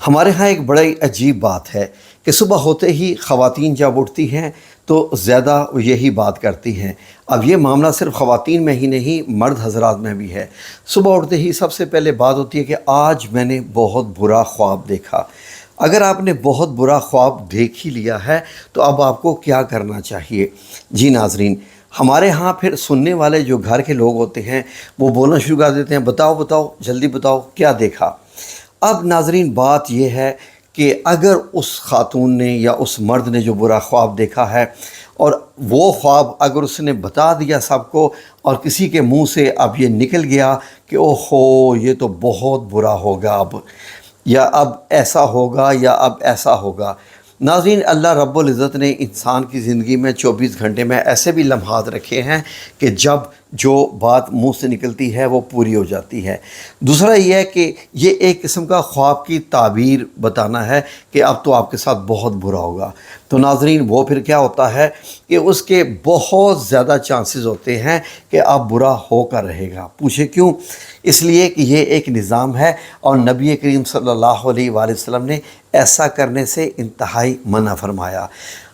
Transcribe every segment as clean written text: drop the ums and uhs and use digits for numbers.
ہمارے ہاں ایک بڑی عجیب بات ہے کہ صبح ہوتے ہی خواتین جب اٹھتی ہیں تو زیادہ یہی بات کرتی ہیں۔ اب یہ معاملہ صرف خواتین میں ہی نہیں، مرد حضرات میں بھی ہے۔ صبح اٹھتے ہی سب سے پہلے بات ہوتی ہے کہ آج میں نے بہت برا خواب دیکھا۔ اگر آپ نے بہت برا خواب دیکھ ہی لیا ہے تو اب آپ کو کیا کرنا چاہیے؟ جی ناظرین، ہمارے ہاں پھر سننے والے جو گھر کے لوگ ہوتے ہیں وہ بولنا شروع کر دیتے ہیں، بتاؤ بتاؤ جلدی بتاؤ کیا دیکھا۔ اب ناظرین بات یہ ہے کہ اگر اس خاتون نے یا اس مرد نے جو برا خواب دیکھا ہے اور وہ خواب اگر اس نے بتا دیا سب کو اور کسی کے منہ سے اب یہ نکل گیا کہ اوہو یہ تو بہت برا ہوگا اب، یا اب ایسا ہوگا یا اب ایسا ہوگا۔ ناظرین، اللہ رب العزت نے انسان کی زندگی میں 24 گھنٹے میں ایسے بھی لمحات رکھے ہیں کہ جب جو بات منہ سے نکلتی ہے وہ پوری ہو جاتی ہے۔ دوسرا یہ ہے کہ یہ ایک قسم کا خواب کی تعبیر بتانا ہے کہ اب تو آپ کے ساتھ بہت برا ہوگا۔ تو ناظرین وہ پھر کیا ہوتا ہے کہ اس کے بہت زیادہ چانسز ہوتے ہیں کہ اب برا ہو کر رہے گا۔ پوچھے کیوں؟ اس لیے کہ یہ ایک نظام ہے اور نبی کریم صلی اللہ علیہ وآلہ وسلم نے ایسا کرنے سے انتہائی منع فرمایا۔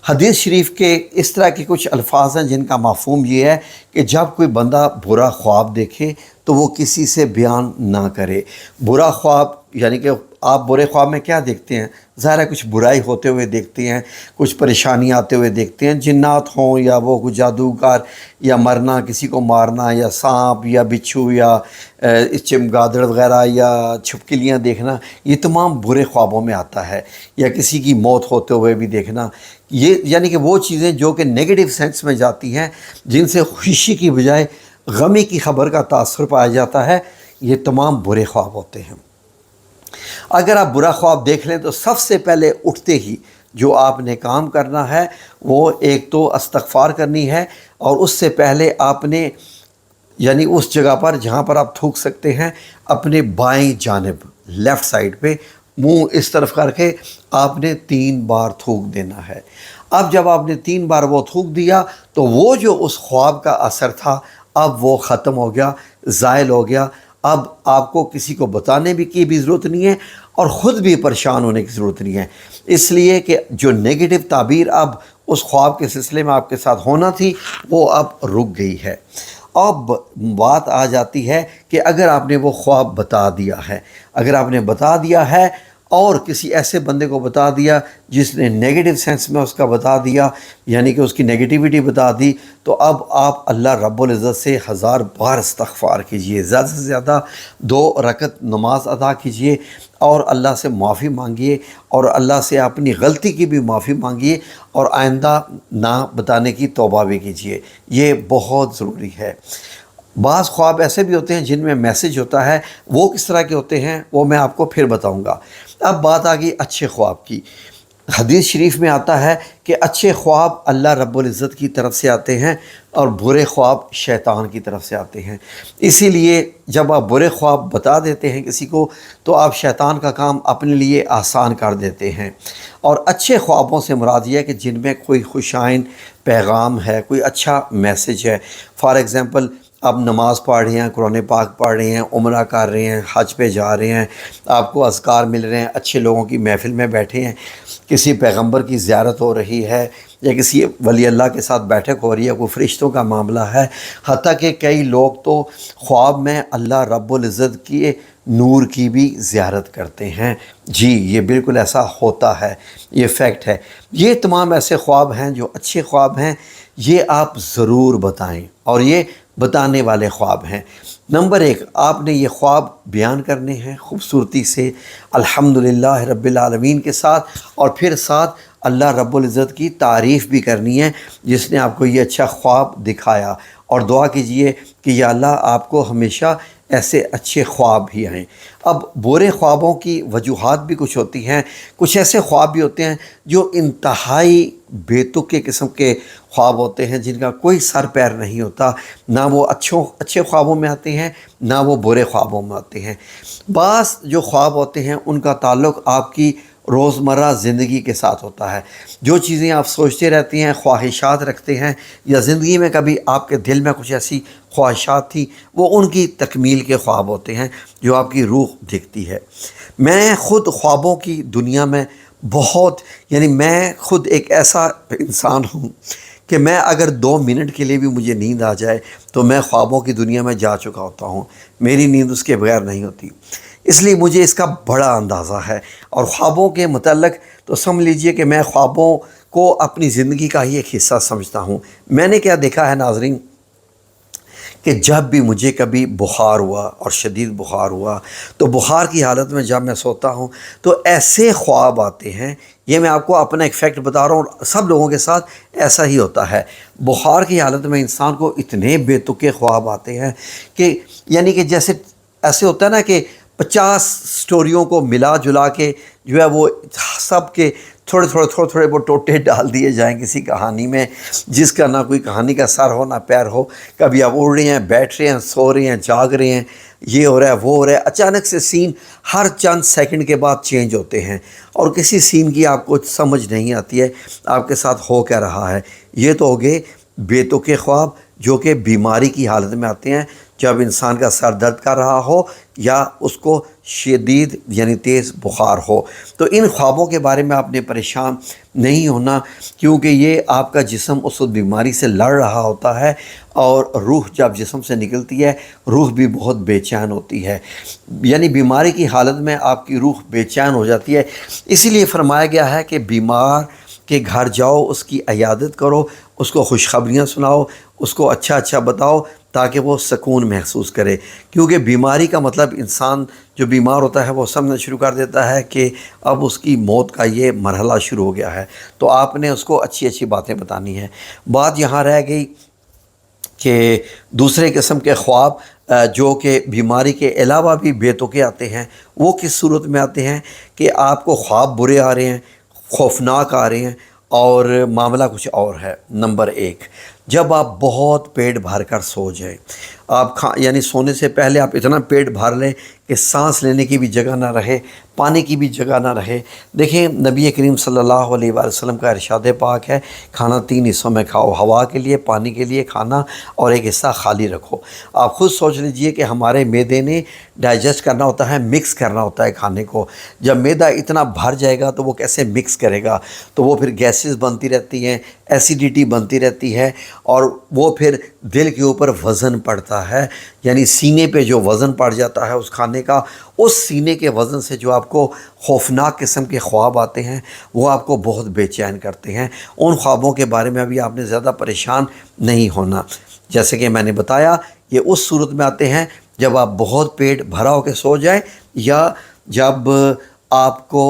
حدیث شریف کے اس طرح کے کچھ الفاظ ہیں جن کا مفہوم یہ ہے کہ جب کوئی بندہ برا خواب دیکھے تو وہ کسی سے بیان نہ کرے۔ برا خواب یعنی کہ آپ برے خواب میں کیا دیکھتے ہیں؟ ظاہر ہے کچھ برائی ہوتے ہوئے دیکھتے ہیں، کچھ پریشانی آتے ہوئے دیکھتے ہیں، جنات ہوں یا وہ کچھ جادوگر یا مرنا، کسی کو مارنا، یا سانپ یا بچھو یا چمگادڑ وغیرہ یا چھپکلیاں دیکھنا، یہ تمام برے خوابوں میں آتا ہے۔ یا کسی کی موت ہوتے ہوئے بھی دیکھنا، یہ یعنی کہ وہ چیزیں جو کہ نیگیٹو سینس میں جاتی ہیں، جن سے خوشی کی بجائے غمی کی خبر کا تاثر پایا جاتا ہے، یہ تمام برے خواب ہوتے ہیں۔ اگر آپ برا خواب دیکھ لیں تو سب سے پہلے اٹھتے ہی جو آپ نے کام کرنا ہے وہ ایک تو استغفار کرنی ہے، اور اس سے پہلے آپ نے یعنی اس جگہ پر جہاں پر آپ تھوک سکتے ہیں اپنے بائیں جانب لیفٹ سائڈ پہ منہ اس طرف کر کے آپ نے 3 بار تھوک دینا ہے۔ اب جب آپ نے 3 بار وہ تھوک دیا تو وہ جو اس خواب کا اثر تھا اب وہ ختم ہو گیا، زائل ہو گیا۔ اب آپ کو کسی کو بتانے کی بھی ضرورت نہیں ہے اور خود بھی پریشان ہونے کی ضرورت نہیں ہے، اس لیے کہ جو نیگیٹو تعبیر اب اس خواب کے سلسلے میں آپ کے ساتھ ہونا تھی وہ اب رک گئی ہے۔ اب بات آ جاتی ہے کہ اگر آپ نے وہ خواب بتا دیا ہے، اگر آپ نے بتا دیا ہے اور کسی ایسے بندے کو بتا دیا جس نے نیگیٹو سینس میں اس کا بتا دیا، یعنی کہ اس کی نیگیٹیوٹی بتا دی، تو اب آپ اللہ رب العزت سے 1000 بار استغفار کیجئے، زیادہ سے زیادہ 2 رکعت نماز ادا کیجئے اور اللہ سے معافی مانگیے، اور اللہ سے اپنی غلطی کی بھی معافی مانگیے، اور آئندہ نہ بتانے کی توبہ بھی کیجئے۔ یہ بہت ضروری ہے۔ بعض خواب ایسے بھی ہوتے ہیں جن میں میسج ہوتا ہے، وہ کس طرح کے ہوتے ہیں وہ میں آپ کو پھر بتاؤں گا۔ اب بات آ گئی اچھے خواب کی۔ حدیث شریف میں آتا ہے کہ اچھے خواب اللہ رب العزت کی طرف سے آتے ہیں اور برے خواب شیطان کی طرف سے آتے ہیں۔ اسی لیے جب آپ برے خواب بتا دیتے ہیں کسی کو تو آپ شیطان کا کام اپنے لیے آسان کر دیتے ہیں۔ اور اچھے خوابوں سے مراد یہ ہے کہ جن میں کوئی خوشائن پیغام ہے، کوئی اچھا میسج ہے۔ فار ایگزامپل آپ نماز پڑھ رہے ہیں، قرآن پاک پڑھ رہے ہیں، عمرہ کر رہے ہیں، حج پہ جا رہے ہیں، آپ کو اذکار مل رہے ہیں، اچھے لوگوں کی محفل میں بیٹھے ہیں، کسی پیغمبر کی زیارت ہو رہی ہے، یا کسی ولی اللہ کے ساتھ بیٹھک ہو رہی ہے، کوئی فرشتوں کا معاملہ ہے۔ حتیٰ کہ کئی لوگ تو خواب میں اللہ رب العزت کی نور کی بھی زیارت کرتے ہیں۔ جی یہ بالکل ایسا ہوتا ہے، یہ فیکٹ ہے۔ یہ تمام ایسے خواب ہیں جو اچھے خواب ہیں، یہ آپ ضرور بتائیں، اور یہ بتانے والے خواب ہیں۔ نمبر 1، آپ نے یہ خواب بیان کرنے ہیں خوبصورتی سے، الحمدللہ رب العالمین کے ساتھ، اور پھر ساتھ اللہ رب العزت کی تعریف بھی کرنی ہے جس نے آپ کو یہ اچھا خواب دکھایا، اور دعا کیجئے کہ یا اللہ آپ کو ہمیشہ ایسے اچھے خواب ہی آئیں۔ اب برے خوابوں کی وجوہات بھی کچھ ہوتی ہیں، کچھ ایسے خواب بھی ہوتے ہیں جو انتہائی بے تکے قسم کے خواب ہوتے ہیں جن کا کوئی سر پیر نہیں ہوتا، نہ وہ اچھے خوابوں میں آتے ہیں نہ وہ برے خوابوں میں آتے ہیں۔ بعض جو خواب ہوتے ہیں ان کا تعلق آپ کی روزمرہ زندگی کے ساتھ ہوتا ہے۔ جو چیزیں آپ سوچتے رہتی ہیں، خواہشات رکھتے ہیں، یا زندگی میں کبھی آپ کے دل میں کچھ ایسی خواہشات تھی، وہ ان کی تکمیل کے خواب ہوتے ہیں جو آپ کی روح دیکھتی ہے۔ میں خود خوابوں کی دنیا میں بہت، یعنی میں خود ایک ایسا انسان ہوں کہ میں اگر 2 منٹ کے لیے بھی مجھے نیند آ جائے تو میں خوابوں کی دنیا میں جا چکا ہوتا ہوں، میری نیند اس کے بغیر نہیں ہوتی۔ اس لیے مجھے اس کا بڑا اندازہ ہے، اور خوابوں کے متعلق تو سمجھ لیجئے کہ میں خوابوں کو اپنی زندگی کا ہی ایک حصہ سمجھتا ہوں۔ میں نے کیا دیکھا ہے ناظرین، کہ جب بھی مجھے کبھی بخار ہوا اور شدید بخار ہوا تو بخار کی حالت میں جب میں سوتا ہوں تو ایسے خواب آتے ہیں، یہ میں آپ کو اپنا ایک فیکٹ بتا رہا ہوں، اور سب لوگوں کے ساتھ ایسا ہی ہوتا ہے۔ بخار کی حالت میں انسان کو اتنے بے تکے خواب آتے ہیں کہ یعنی کہ جیسے ایسے ہوتا ہے نا کہ 50 سٹوریوں کو ملا جلا کے جو ہے وہ سب کے تھوڑے وہ ٹوٹے ڈال دیے جائیں کسی کہانی میں، جس کا نہ کوئی کہانی کا سر ہو نہ پیر ہو۔ کبھی آپ اڑ رہے ہیں، بیٹھ رہے ہیں، سو رہے ہیں، جاگ رہے ہیں، یہ ہو رہا ہے، وہ ہو رہا ہے، اچانک سے سین ہر چند سیکنڈ کے بعد چینج ہوتے ہیں، اور کسی سین کی آپ کو سمجھ نہیں آتی ہے آپ کے ساتھ ہو کیا رہا ہے۔ یہ تو ہو گئے بے تکے خواب جو کہ بیماری کی حالت میں آتے ہیں، جب انسان کا سر درد کر رہا ہو یا اس کو شدید یعنی تیز بخار ہو۔ تو ان خوابوں کے بارے میں آپ نے پریشان نہیں ہونا، کیونکہ یہ آپ کا جسم اس وقت بیماری سے لڑ رہا ہوتا ہے، اور روح جب جسم سے نکلتی ہے روح بھی بہت بے چین ہوتی ہے، یعنی بیماری کی حالت میں آپ کی روح بے چین ہو جاتی ہے۔ اسی لیے فرمایا گیا ہے کہ بیمار کے گھر جاؤ، اس کی عیادت کرو، اس کو خوشخبریاں سناؤ، اس کو اچھا اچھا بتاؤ تاکہ وہ سکون محسوس کرے، کیونکہ بیماری کا مطلب انسان جو بیمار ہوتا ہے وہ سمجھنا شروع کر دیتا ہے کہ اب اس کی موت کا یہ مرحلہ شروع ہو گیا ہے۔ تو آپ نے اس کو اچھی اچھی باتیں بتانی ہیں۔ بات یہاں رہ گئی کہ دوسرے قسم کے خواب جو کہ بیماری کے علاوہ بھی بے تکے آتے ہیں، وہ کس صورت میں آتے ہیں کہ آپ کو خواب برے آ رہے ہیں، خوفناک آ رہے ہیں، اور معاملہ کچھ اور ہے۔ نمبر 1، جب آپ بہت پیٹ بھر کر سو جائیں، آپ یعنی سونے سے پہلے آپ اتنا پیٹ بھر لیں کہ سانس لینے کی بھی جگہ نہ رہے، پانی کی بھی جگہ نہ رہے۔ دیکھیں نبی کریم صلی اللہ علیہ وآلہ وسلم کا ارشاد پاک ہے، کھانا 3 حصوں میں کھاؤ، ہوا کے لیے، پانی کے لیے کھانا، اور ایک حصہ خالی رکھو۔ آپ خود سوچ لیجئے کہ ہمارے معدے نے ڈائجسٹ کرنا ہوتا ہے، مکس کرنا ہوتا ہے کھانے کو۔ جب معدہ اتنا بھر جائے گا تو وہ کیسے مکس کرے گا؟ تو وہ پھر گیسز بنتی رہتی ہیں، ایسیڈیٹی بنتی رہتی ہے، اور وہ پھر دل کے اوپر وزن پڑتا ہے، یعنی سینے پہ جو وزن پڑ جاتا ہے اس کھانے کا، اس سینے کے وزن سے جو آپ کو خوفناک قسم کے خواب آتے ہیں وہ آپ کو بہت بے چین کرتے ہیں۔ ان خوابوں کے بارے میں ابھی آپ نے زیادہ پریشان نہیں ہونا۔ جیسے کہ میں نے بتایا، یہ اس صورت میں آتے ہیں جب آپ بہت پیٹ بھرا ہو کے سو جائیں، یا جب آپ کو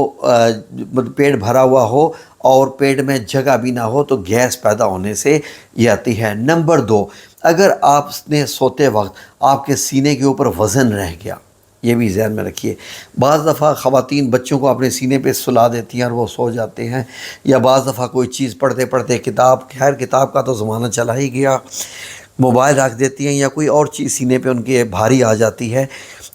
پیٹ بھرا ہوا ہو اور پیٹ میں جگہ بھی نہ ہو تو گیس پیدا ہونے سے یہ آتی ہے۔ نمبر 2، اگر آپ نے سوتے وقت آپ کے سینے کے اوپر وزن رہ گیا، یہ بھی ذہن میں رکھیے۔ بعض دفعہ خواتین بچوں کو اپنے سینے پہ سلا دیتی ہیں اور وہ سو جاتے ہیں، یا بعض دفعہ کوئی چیز پڑھتے پڑھتے خیر کتاب کا تو زمانہ چلا ہی گیا، موبائل رکھ دیتی ہیں یا کوئی اور چیز سینے پہ ان کے بھاری آ جاتی ہے،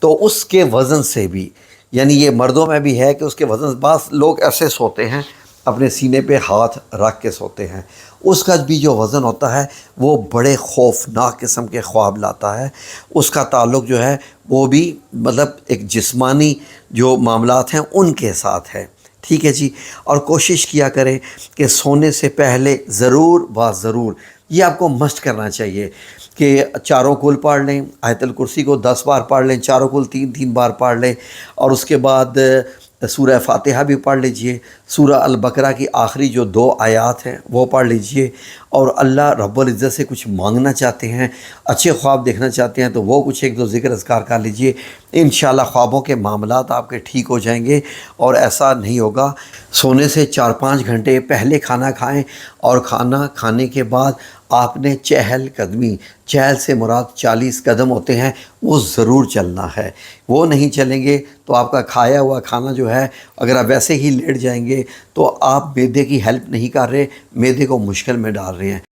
تو اس کے وزن سے بھی، یعنی یہ مردوں میں بھی ہے کہ اس کے وزن، بعض لوگ ایسے سوتے ہیں اپنے سینے پہ ہاتھ رکھ کے سوتے ہیں، اس کا بھی جو وزن ہوتا ہے وہ بڑے خوفناک قسم کے خواب لاتا ہے۔ اس کا تعلق جو ہے وہ بھی مطلب ایک جسمانی جو معاملات ہیں ان کے ساتھ ہے، ٹھیک ہے جی۔ اور کوشش کیا کریں کہ سونے سے پہلے ضرور یہ آپ کو مست کرنا چاہیے کہ چاروں کل پڑھ لیں، آیت الکرسی کو 10 بار پڑھ لیں، چاروں کل 3 بار پڑھ لیں، اور اس کے بعد سورہ فاتحہ بھی پڑھ لیجئے، سورہ البقرہ کی آخری جو 2 آیات ہیں وہ پڑھ لیجئے، اور اللہ رب العزت سے کچھ مانگنا چاہتے ہیں، اچھے خواب دیکھنا چاہتے ہیں تو وہ کچھ 1-2 ذکر اذکار کر لیجئے، انشاءاللہ خوابوں کے معاملات آپ کے ٹھیک ہو جائیں گے، اور ایسا نہیں ہوگا۔ سونے سے 4-5 گھنٹے پہلے کھانا کھائیں، اور کھانا کھانے کے بعد آپ نے چہل سے مراد 40 قدم ہوتے ہیں، وہ ضرور چلنا ہے۔ وہ نہیں چلیں گے تو آپ کا کھایا ہوا کھانا جو ہے، اگر آپ ویسے ہی لیٹ جائیں گے تو آپ معدے کی ہیلپ نہیں کر رہے، معدے کو مشکل میں ڈال رہے ہیں۔